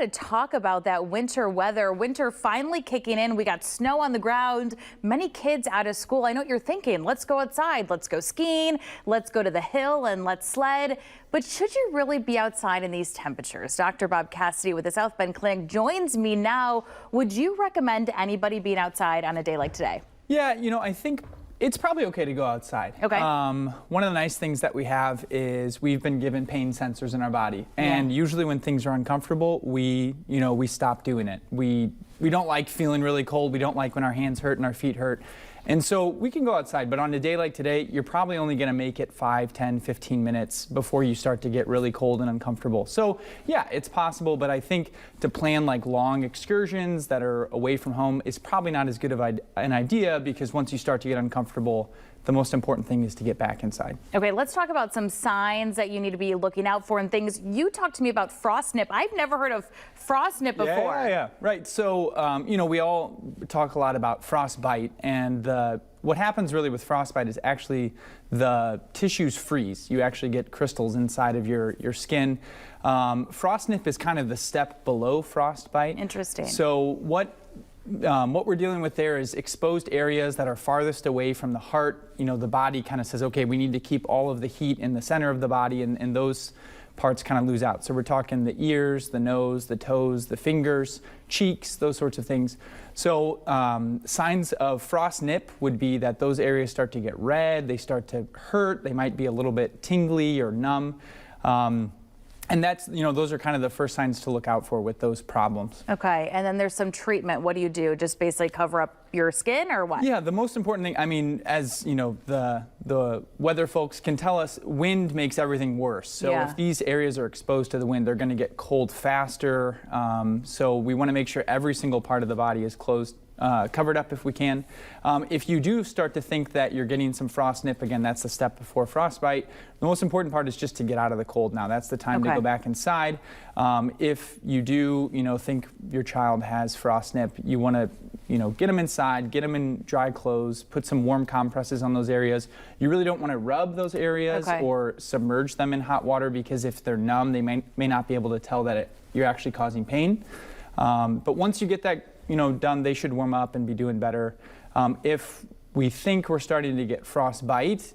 to talk about that winter weather. Winter finally kicking in. We got snow on the ground. Many kids out of school. I know what you're thinking. Let's go outside. Let's go skiing. Let's go to the hill and let's sled. But should you really be outside in these temperatures? Dr. Bob Cassidy with the South Bend Clinic joins me now. Would you recommend anybody being outside on a day like today? Yeah, I think it's probably okay to go outside. Okay. One of the nice things that we have is we've been given pain sensors in our body, and usually when things are uncomfortable, we stop doing it. We don't like feeling really cold. We don't like when our hands hurt and our feet hurt. And so we can go outside, but on a day like today, you're probably only going to make it 5, 10, 15 minutes before you start to get really cold and uncomfortable. So yeah, it's possible, but I think to plan like long excursions that are away from home is probably not as good of an idea, because once you start to get uncomfortable, the most important thing is to get back inside. Okay, let's talk about some signs that you need to be looking out for and things. You talked to me about frostnip. I've never heard of frostnip before. Yeah, right. So, we all talk a lot about frostbite, and what happens really with frostbite is actually the tissues freeze. You actually get crystals inside of your skin. Frostnip is kind of the step below frostbite. Interesting. So what we're dealing with there is exposed areas that are farthest away from the heart. The body kind of says, okay, we need to keep all of the heat in the center of the body, and those parts kind of lose out. So we're talking the ears, the nose, the toes, the fingers, cheeks, those sorts of things. So signs of frostnip would be that those areas start to get red, they start to hurt, they might be a little bit tingly or numb. And that's, those are kind of the first signs to look out for with those problems. Okay, and then there's some treatment. What do you do? Just basically cover up your skin, or what? Yeah, the most important thing, as the weather folks can tell us, wind makes everything worse. So if these areas are exposed to the wind, they're going to get cold faster. So we want to make sure every single part of the body is covered up if we can. If you do start to think that you're getting some frostnip, again, that's the step before frostbite. The most important part is just to get out of the cold now. That's the time to go back inside. If you do, think your child has frostnip, you want to, get them inside, get them in dry clothes, put some warm compresses on those areas. You really don't want to rub those areas or submerge them in hot water, because if they're numb, they may not be able to tell that you're actually causing pain. But once you get that done, they should warm up and be doing better. If we think we're starting to get frostbite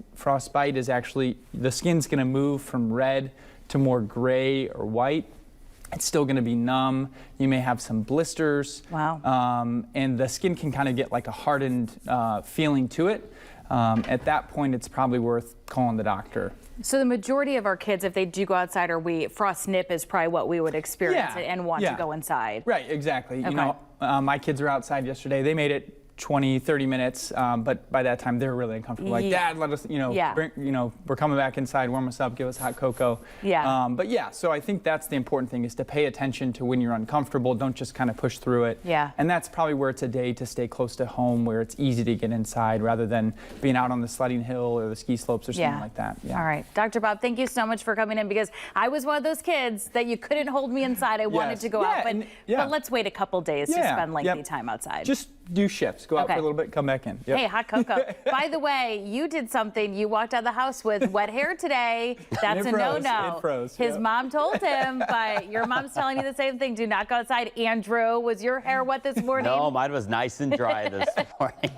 is actually the skin's going to move from red to more gray or white. It's still going to be numb. You may have some blisters. Wow. And the skin can kind of get like a hardened feeling to it. At that point, it's probably worth calling the doctor. So the majority of our kids, if they do go outside, frostnip is probably what we would experience and want to go inside. Right, exactly. My kids were outside yesterday. They made it 20, 30 minutes, but by that time they're really uncomfortable. Like, Dad, let us, bring, we're coming back inside, warm us up, give us hot cocoa. But yeah, so I think that's the important thing, is to pay attention to when you're uncomfortable. Don't just kind of push through it. And that's probably where it's a day to stay close to home, where it's easy to get inside rather than being out on the sledding hill or the ski slopes or something like that. All right, Dr. Bob, thank you so much for coming in, because I was one of those kids that you couldn't hold me inside. I wanted to go out, but let's wait a couple days to spend lengthy time outside. Just do shifts. Go out for a little bit, come back in. Hey, hot cocoa. By the way, you did something. You walked out of the house with wet hair today. That's a no-no. It froze. His mom told him, but your mom's telling you the same thing. Do not go outside. Andrew, was your hair wet this morning? No, mine was nice and dry this morning.